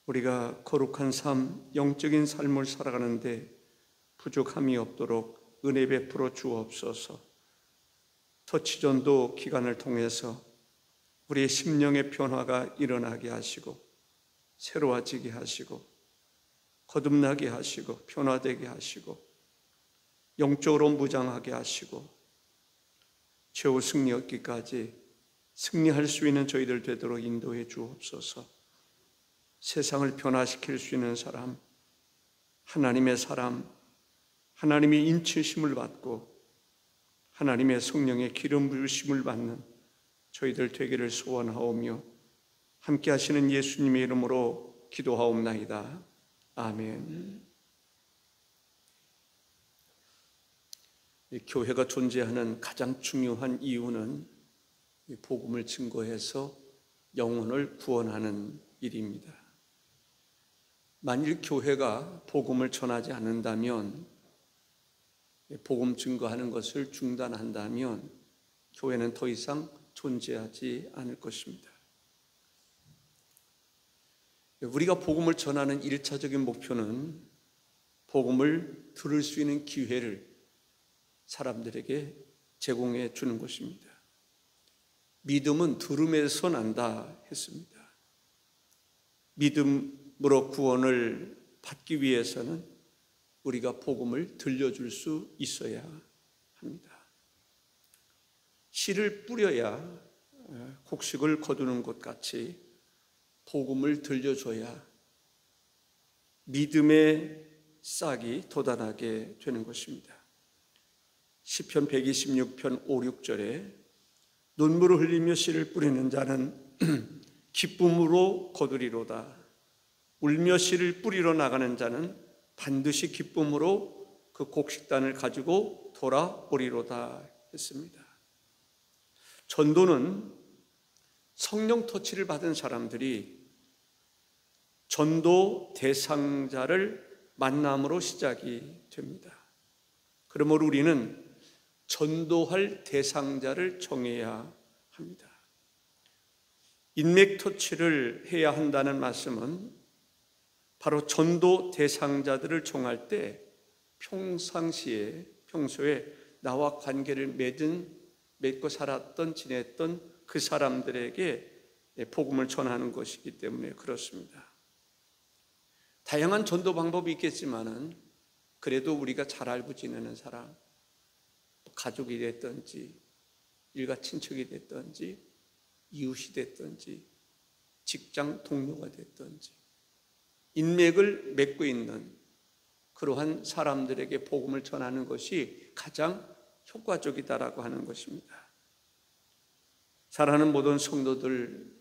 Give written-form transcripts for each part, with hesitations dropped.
우리가 거룩한 삶, 영적인 삶을 살아가는데 부족함이 없도록 은혜 베풀어 주옵소서. 터치전도 기간을 통해서 우리의 심령의 변화가 일어나게 하시고 새로워지게 하시고 거듭나게 하시고 변화되게 하시고 영적으로 무장하게 하시고 최후 승리 얻기까지 승리할 수 있는 저희들 되도록 인도해 주옵소서. 세상을 변화시킬 수 있는 사람, 하나님의 사람, 하나님의 인치심을 받고 하나님의 성령의 기름 부으심을 받는 저희들 되기를 소원하오며 함께 하시는 예수님의 이름으로 기도하옵나이다. 아멘. 교회가 존재하는 가장 중요한 이유는 복음을 증거해서 영혼을 구원하는 일입니다. 만일 교회가 복음을 전하지 않는다면, 복음 증거하는 것을 중단한다면 교회는 더 이상 존재하지 않을 것입니다. 우리가 복음을 전하는 1차적인 목표는 복음을 들을 수 있는 기회를 사람들에게 제공해 주는 것입니다. 믿음은 들음에서 난다 했습니다. 믿음으로 구원을 받기 위해서는 우리가 복음을 들려줄 수 있어야 합니다. 씨를 뿌려야 곡식을 거두는 것 같이 복음을 들려줘야 믿음의 싹이 돋아나게 되는 것입니다. 시편 126편 5, 6절에 눈물을 흘리며 씨를 뿌리는 자는 기쁨으로 거두리로다. 울며 씨를 뿌리러 나가는 자는 반드시 기쁨으로 그 곡식단을 가지고 돌아오리로다 했습니다. 전도는 성령 터치를 받은 사람들이 전도 대상자를 만남으로 시작이 됩니다. 그러므로 우리는 전도할 대상자를 정해야 합니다. 인맥 터치를 해야 한다는 말씀은 바로 전도 대상자들을 정할 때 평소에 나와 관계를 맺고 살았던, 지냈던 그 사람들에게 복음을 전하는 것이기 때문에 그렇습니다. 다양한 전도 방법이 있겠지만은 그래도 우리가 잘 알고 지내는 사람, 가족이 됐든지 일가 친척이 됐든지 이웃이 됐든지 직장 동료가 됐든지 인맥을 맺고 있는 그러한 사람들에게 복음을 전하는 것이 가장 효과적이다라고 하는 것입니다. 사랑하는 모든 성도들,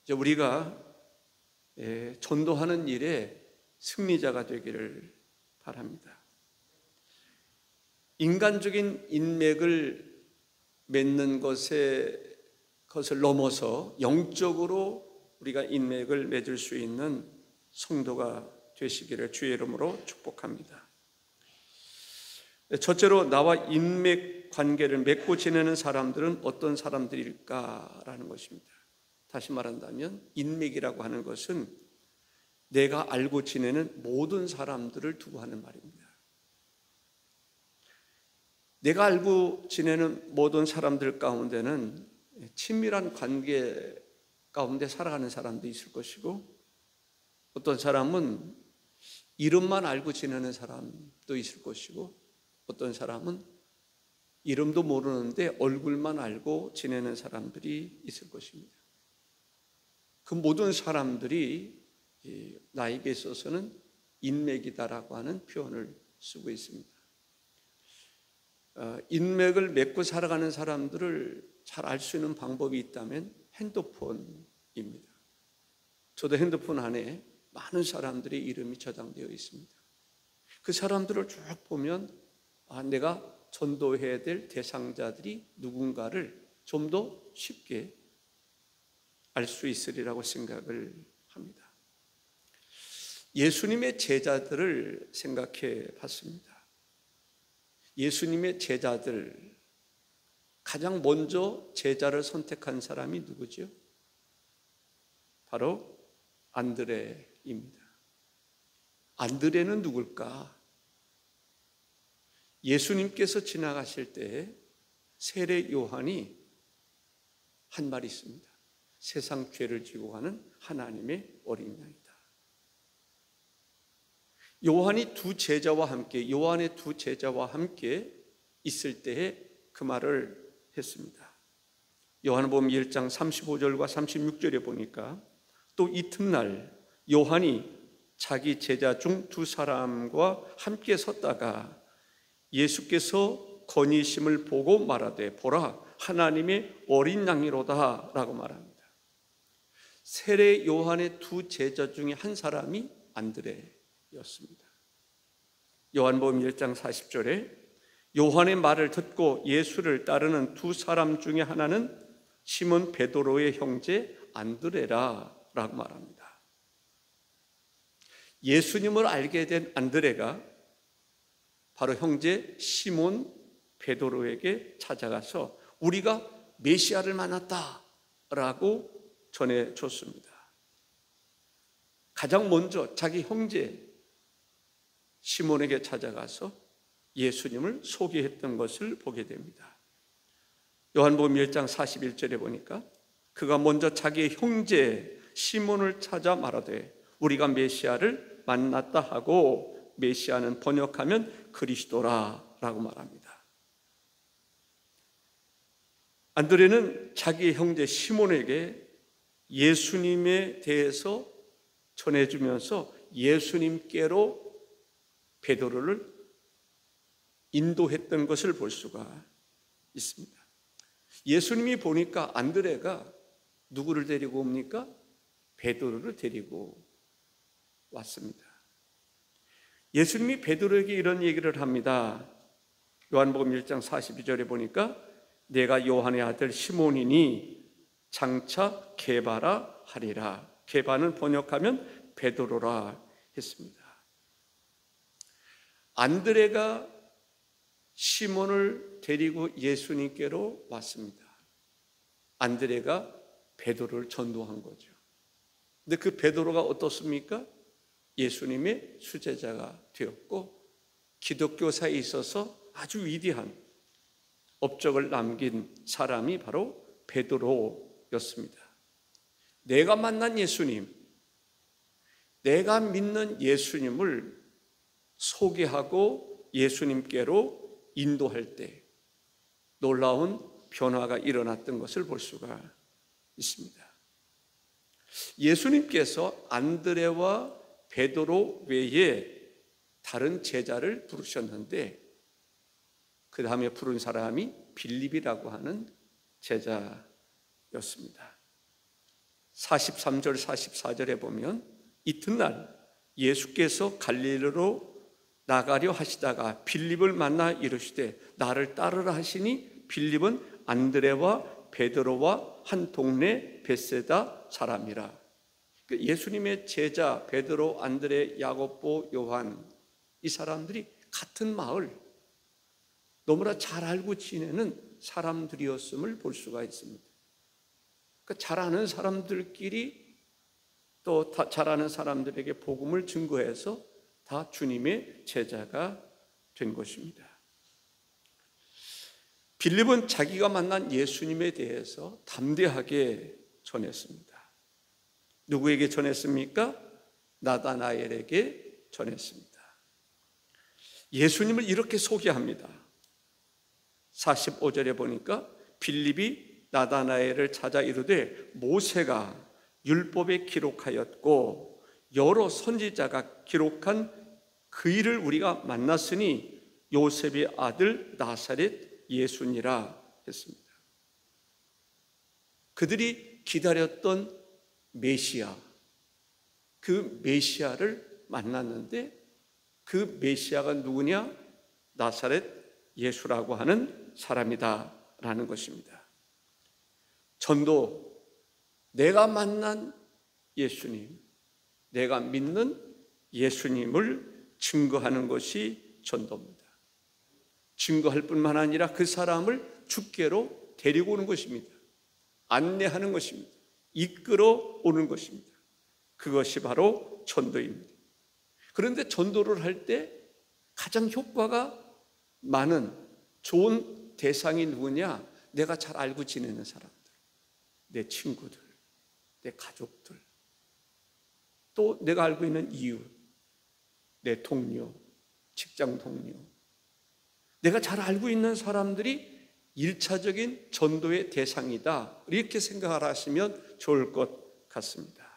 우리가 전도하는 일에 승리자가 되기를 바랍니다. 인간적인 인맥을 맺는 것을 넘어서 영적으로 우리가 인맥을 맺을 수 있는 성도가 되시기를 주의 이름으로 축복합니다. 첫째로 나와 인맥 관계를 맺고 지내는 사람들은 어떤 사람들일까라는 것입니다. 다시 말한다면 인맥이라고 하는 것은 내가 알고 지내는 모든 사람들을 두고 하는 말입니다. 내가 알고 지내는 모든 사람들 가운데는 친밀한 관계 가운데 살아가는 사람도 있을 것이고, 어떤 사람은 이름만 알고 지내는 사람도 있을 것이고, 어떤 사람은 이름도 모르는데 얼굴만 알고 지내는 사람들이 있을 것입니다. 그 모든 사람들이 나에게 있어서는 인맥이다라고 하는 표현을 쓰고 있습니다. 인맥을 맺고 살아가는 사람들을 잘 알 수 있는 방법이 있다면 핸드폰입니다. 저도 핸드폰 안에 많은 사람들의 이름이 저장되어 있습니다. 그 사람들을 쭉 보면 내가 전도해야 될 대상자들이 누군가를 좀 더 쉽게 알 수 있으리라고 생각을 합니다. 예수님의 제자들을 생각해 봤습니다. 예수님의 제자들, 가장 먼저 제자를 선택한 사람이 누구죠? 바로 안드레입니다. 안드레는 누굴까? 예수님께서 지나가실 때 세례 요한이 한 말이 있습니다. 세상 죄를 지고 가는 하나님의 어린 양이다. 요한의 두 제자와 함께 있을 때에 그 말을 했습니다. 요한복음 1장 35절과 36절에 보니까 또 이튿날 요한이 자기 제자 중 두 사람과 함께 섰다가 예수께서 건의심을 보고 말하되 보라 하나님의 어린 양이로다 라고 말합니다. 세례 요한의 두 제자 중에 한 사람이 안드레였습니다. 요한복음 1장 40절에 요한의 말을 듣고 예수를 따르는 두 사람 중에 하나는 시몬 베드로의 형제 안드레라 라고 말합니다. 예수님을 알게 된 안드레가 바로 형제 시몬 베드로에게 찾아가서 우리가 메시아를 만났다 라고 전해줬습니다. 가장 먼저 자기 형제 시몬에게 찾아가서 예수님을 소개했던 것을 보게 됩니다. 요한복음 1장 41절에 보니까 그가 먼저 자기의 형제 시몬을 찾아 말하되 우리가 메시아를 만났다 하고, 메시아는 번역하면 그리스도라 라고 말합니다. 안드레는 자기의 형제 시몬에게 예수님에 대해서 전해주면서 예수님께로 베드로를 인도했던 것을 볼 수가 있습니다. 예수님이 보니까 안드레가 누구를 데리고 옵니까? 베드로를 데리고 왔습니다. 예수님이 베드로에게 이런 얘기를 합니다. 요한복음 1장 42절에 보니까 내가 요한의 아들 시몬이니 장차 게바라 하리라. 게바는 번역하면 베드로라 했습니다. 안드레가 시몬을 데리고 예수님께로 왔습니다. 안드레가 베드로를 전도한 거죠. 근데 그 베드로가 어떻습니까? 예수님의 수제자가 되었고 기독교사에 있어서 아주 위대한 업적을 남긴 사람이 바로 베드로였습니다. 내가 만난 예수님, 내가 믿는 예수님을 소개하고 예수님께로 인도할 때 놀라운 변화가 일어났던 것을 볼 수가 있습니다. 예수님께서 안드레와 베드로 외에 다른 제자를 부르셨는데 그 다음에 부른 사람이 빌립이라고 하는 제자였습니다. 43절 44절에 보면 이튿날 예수께서 갈릴리로 나가려 하시다가 빌립을 만나 이르시되 나를 따르라 하시니 빌립은 안드레와 베드로와 한 동네 벳세다 사람이라. 예수님의 제자 베드로, 안드레, 야고보, 요한 이 사람들이 같은 마을 너무나 잘 알고 지내는 사람들이었음을 볼 수가 있습니다. 그러니까 잘 아는 사람들끼리 또 잘 아는 사람들에게 복음을 증거해서 다 주님의 제자가 된 것입니다. 빌립은 자기가 만난 예수님에 대해서 담대하게 전했습니다. 누구에게 전했습니까? 나다나엘에게 전했습니다. 예수님을 이렇게 소개합니다. 45절에 보니까 빌립이 나다나엘을 찾아 이르되 모세가 율법에 기록하였고 여러 선지자가 기록한 그 일을 우리가 만났으니 요셉의 아들 나사렛 예수니라 했습니다. 그들이 기다렸던 메시아, 그 메시아를 만났는데 그 메시아가 누구냐? 나사렛 예수라고 하는 사람이다라는 것입니다. 전도, 내가 만난 예수님, 내가 믿는 예수님을 증거하는 것이 전도입니다. 증거할 뿐만 아니라 그 사람을 주께로 데리고 오는 것입니다. 안내하는 것입니다. 이끌어 오는 것입니다. 그것이 바로 전도입니다. 그런데 전도를 할 때 가장 효과가 많은 좋은 대상이 누구냐? 내가 잘 알고 지내는 사람들, 내 친구들, 내 가족들, 또 내가 알고 있는 이웃, 내 동료, 직장 동료, 내가 잘 알고 있는 사람들이 1차적인 전도의 대상이다, 이렇게 생각을 하시면 좋을 것 같습니다.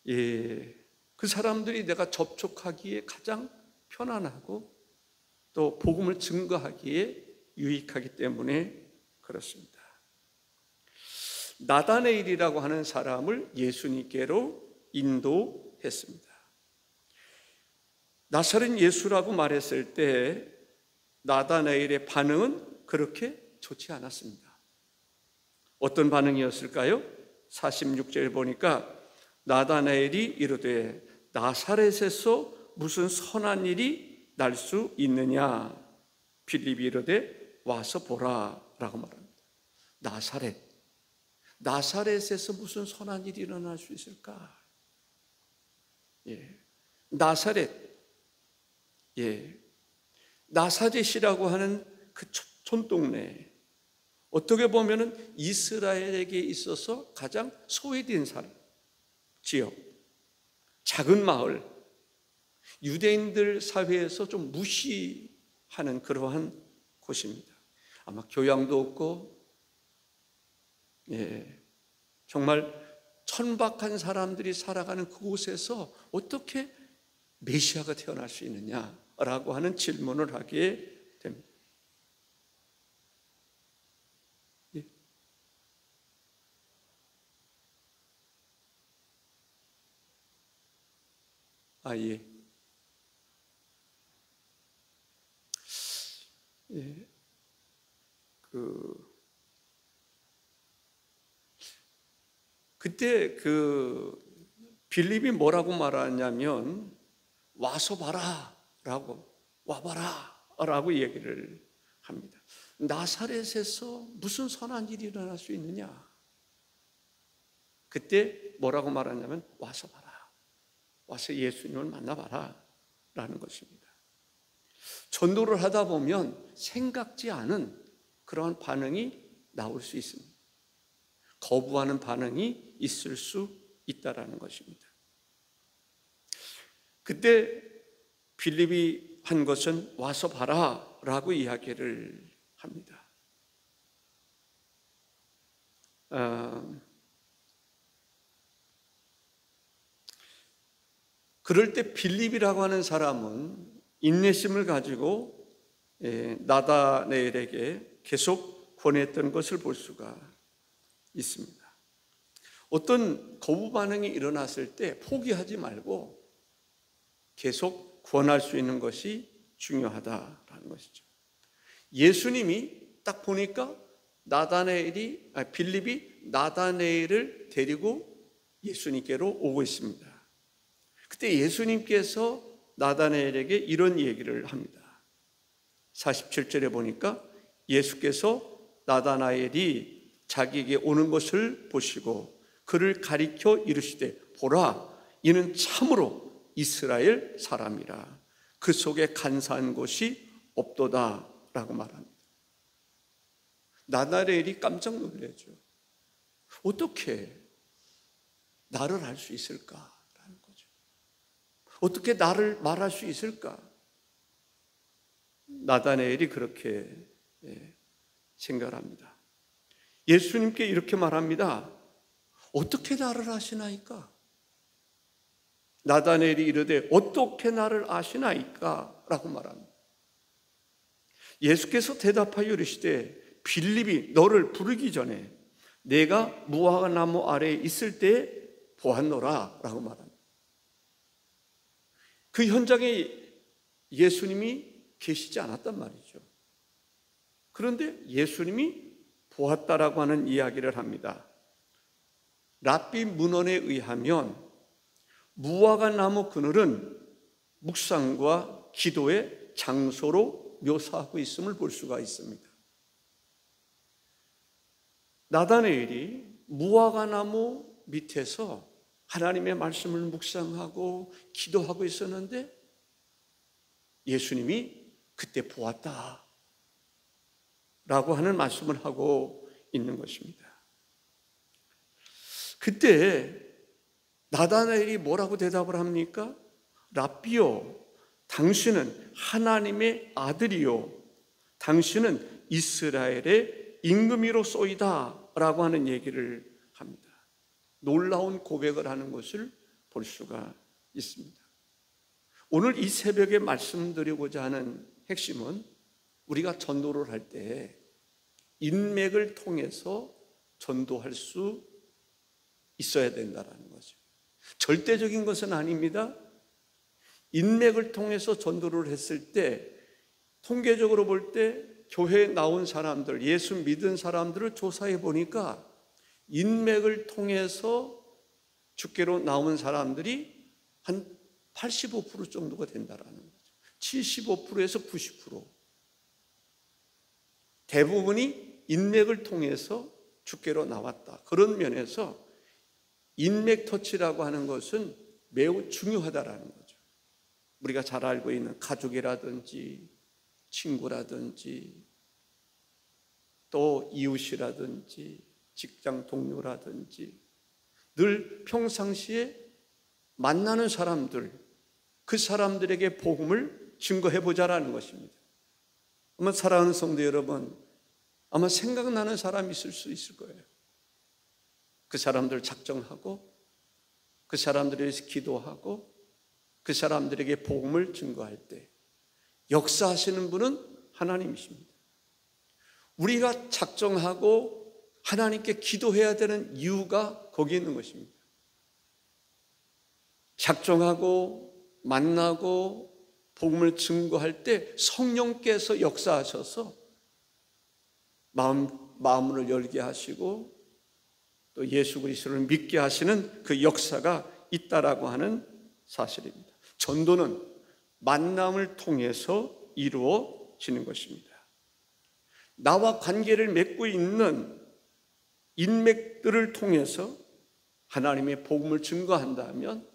그 사람들이 내가 접촉하기에 가장 편안하고 또 복음을 증거하기에 유익하기 때문에 그렇습니다. 나다네일이라고 하는 사람을 예수님께로 인도했습니다. 나사렛 예수라고 말했을 때 나다네일의 반응은 그렇게 좋지 않았습니다. 어떤 반응이었을까요? 46절 보니까 나다나엘이 이르되 나사렛에서 무슨 선한 일이 날 수 있느냐? 빌립이 이르되 와서 보라 라고 말합니다. 나사렛에서 무슨 선한 일이 일어날 수 있을까? 나사렛, 나사렛이라고 하는 그 촌동네, 어떻게 보면은 이스라엘에게 있어서 가장 소외된 지역, 작은 마을, 유대인들 사회에서 좀 무시하는 그러한 곳입니다. 아마 교양도 없고, 정말 천박한 사람들이 살아가는 그곳에서 어떻게 메시아가 태어날 수 있느냐라고 하는 질문을 하게 됩니다. 그때 빌립이 뭐라고 말하냐면 와서 봐라 라고, 와봐라 라고 얘기를 합니다. 나사렛에서 무슨 선한 일이 일어날 수 있느냐? 그때 뭐라고 말하냐면 와서 봐라, 와서 예수님을 만나봐라 라는 것입니다. 전도를 하다 보면 생각지 않은 그러한 반응이 나올 수 있습니다. 거부하는 반응이 있을 수 있다라는 것입니다. 그때 빌립이 한 것은 와서 봐라 라고 이야기를 합니다. 그럴 때 빌립이라고 하는 사람은 인내심을 가지고 나다네엘에게 계속 권했던 것을 볼 수가 있습니다. 어떤 거부 반응이 일어났을 때 포기하지 말고 계속 권할 수 있는 것이 중요하다라는 것이죠. 예수님이 딱 보니까 빌립이 나다네엘을 데리고 예수님께로 오고 있습니다. 그때 예수님께서 나다네엘에게 이런 얘기를 합니다. 47절에 보니까 예수께서 나다나엘이 자기에게 오는 것을 보시고 그를 가리켜 이르시되 보라, 이는 참으로 이스라엘 사람이라, 그 속에 간사한 것이 없도다 라고 말합니다. 나다나엘이 깜짝 놀라죠. 어떻게 나를 알 수 있을까라는 거죠. 어떻게 나를 말할 수 있을까? 나다나엘이 그렇게 생각합니다. 예수님께 이렇게 말합니다. 어떻게 나를 아시나이까? 나다나엘이 이르되 어떻게 나를 아시나이까? 라고 말합니다. 예수께서 대답하여 이르시되 빌립이 너를 부르기 전에 내가 무화과 나무 아래에 있을 때 보았노라 라고 말합니다. 그 현장에 예수님이 계시지 않았단 말이죠. 그런데 예수님이 보았다라고 하는 이야기를 합니다. 랍비 문헌에 의하면 무화과 나무 그늘은 묵상과 기도의 장소로 묘사하고 있음을 볼 수가 있습니다. 나다나엘이 무화과 나무 밑에서 하나님의 말씀을 묵상하고 기도하고 있었는데 예수님이 그때 보았다 라고 하는 말씀을 하고 있는 것입니다. 그때 나다나엘이 뭐라고 대답을 합니까? 랍비요, 당신은 하나님의 아들이요, 당신은 이스라엘의 임금이로소이다 라고 하는 얘기를 합니다. 놀라운 고백을 하는 것을 볼 수가 있습니다. 오늘 이 새벽에 말씀드리고자 하는 핵심은 우리가 전도를 할 때 인맥을 통해서 전도할 수 있어야 된다는 거죠. 절대적인 것은 아닙니다. 인맥을 통해서 전도를 했을 때 통계적으로 볼 때 교회에 나온 사람들, 예수 믿은 사람들을 조사해 보니까 인맥을 통해서 주께로 나온 사람들이 한 85% 정도가 된다라는 거죠. 75%에서 90%. 대부분이 인맥을 통해서 주께로 나왔다. 그런 면에서 인맥 터치라고 하는 것은 매우 중요하다라는 거죠. 우리가 잘 알고 있는 가족이라든지 친구라든지 또 이웃이라든지 직장 동료라든지 늘 평상시에 만나는 사람들, 그 사람들에게 복음을 증거해보자라는 것입니다. 아마 사랑하는 성도 여러분, 아마 생각나는 사람이 있을 수 있을 거예요. 그 사람들 작정하고 그 사람들에 대해서 기도하고 그 사람들에게 복음을 증거할 때 역사하시는 분은 하나님이십니다. 우리가 작정하고 하나님께 기도해야 되는 이유가 거기에 있는 것입니다. 작정하고 만나고 복음을 증거할 때 성령께서 역사하셔서 마음을 열게 하시고 또 예수 그리스도를 믿게 하시는 그 역사가 있다라고 하는 사실입니다. 전도는 만남을 통해서 이루어지는 것입니다. 나와 관계를 맺고 있는 인맥들을 통해서 하나님의 복음을 증거한다면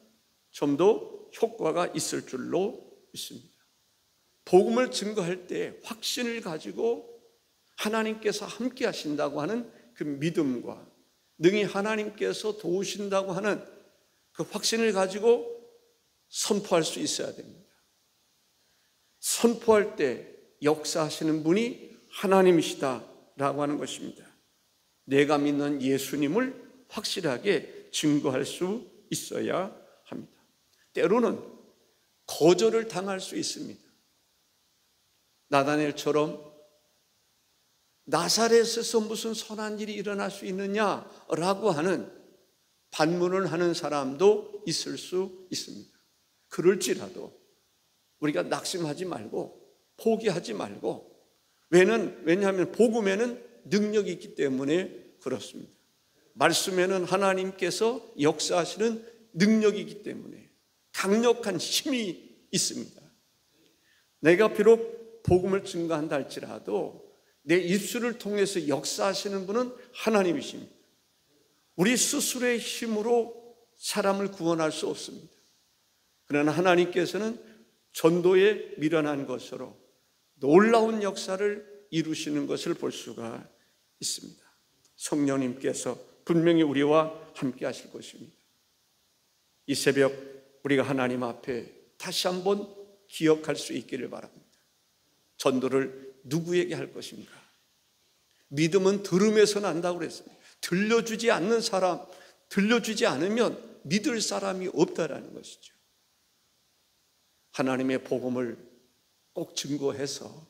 좀 더 효과가 있을 줄로 믿습니다. 복음을 증거할 때 확신을 가지고 하나님께서 함께 하신다고 하는 그 믿음과 능히 하나님께서 도우신다고 하는 그 확신을 가지고 선포할 수 있어야 됩니다. 선포할 때 역사하시는 분이 하나님이시다라고 하는 것입니다. 내가 믿는 예수님을 확실하게 증거할 수 있어야 합니다. 때로는 거절을 당할 수 있습니다. 나다나엘처럼 나사렛에서 무슨 선한 일이 일어날 수 있느냐라고 하는 반문을 하는 사람도 있을 수 있습니다. 그럴지라도 우리가 낙심하지 말고 포기하지 말고, 왜냐하면 복음에는 능력이 있기 때문에 그렇습니다. 말씀에는 하나님께서 역사하시는 능력이 있기 때문에 강력한 힘이 있습니다. 내가 비록 복음을 증거한다 할지라도 내 입술을 통해서 역사하시는 분은 하나님이십니다. 우리 스스로의 힘으로 사람을 구원할 수 없습니다. 그러나 하나님께서는 전도에 미련한 것으로 놀라운 역사를 이루시는 것을 볼 수가 있습니다. 성령님께서 분명히 우리와 함께 하실 것입니다. 이 새벽 우리가 하나님 앞에 다시 한번 기억할 수 있기를 바랍니다. 전도를 누구에게 할 것인가? 믿음은 들음에서 난다고 그랬습니다. 들려주지 않는 사람, 들려주지 않으면 믿을 사람이 없다라는 것이죠. 하나님의 복음을 꼭 증거해서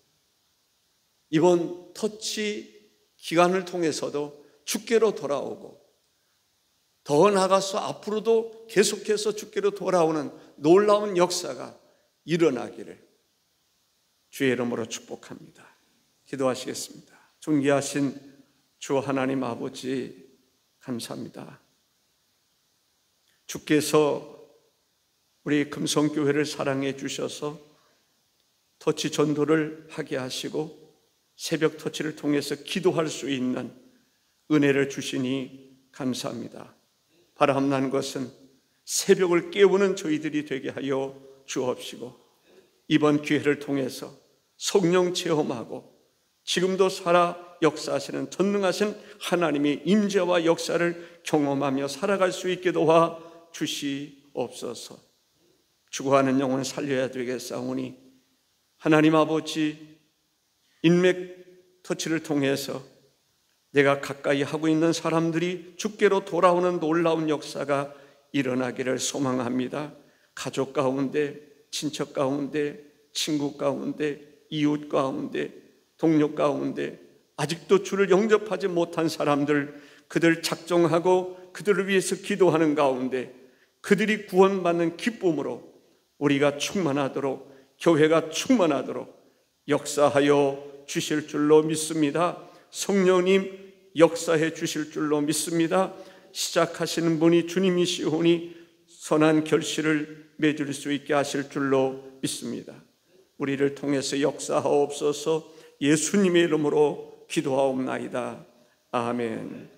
이번 터치 기간을 통해서도 주께로 돌아오고 더 나아가서 앞으로도 계속해서 주께로 돌아오는 놀라운 역사가 일어나기를 주의 이름으로 축복합니다. 기도하시겠습니다. 존귀하신 주 하나님 아버지, 감사합니다. 주께서 우리 금성교회를 사랑해 주셔서 터치 전도를 하게 하시고 새벽 터치를 통해서 기도할 수 있는 은혜를 주시니 감사합니다. 바람난 것은 새벽을 깨우는 저희들이 되게 하여 주옵시고, 이번 기회를 통해서 성령 체험하고 지금도 살아 역사하시는 전능하신 하나님의 임재와 역사를 경험하며 살아갈 수 있게 도와 주시옵소서. 죽어가는 영혼 살려야 되겠사오니 하나님 아버지, 인맥 터치를 통해서 내가 가까이 하고 있는 사람들이 주께로 돌아오는 놀라운 역사가 일어나기를 소망합니다. 가족 가운데, 친척 가운데, 친구 가운데, 이웃 가운데, 동료 가운데 아직도 주를 영접하지 못한 사람들, 그들 작정하고 그들을 위해서 기도하는 가운데 그들이 구원받는 기쁨으로 우리가 충만하도록, 교회가 충만하도록 역사하여 주실 줄로 믿습니다. 성령님 역사해 주실 줄로 믿습니다. 시작하시는 분이 주님이시오니 선한 결실을 맺을 수 있게 하실 줄로 믿습니다. 우리를 통해서 역사하옵소서. 예수님의 이름으로 기도하옵나이다. 아멘.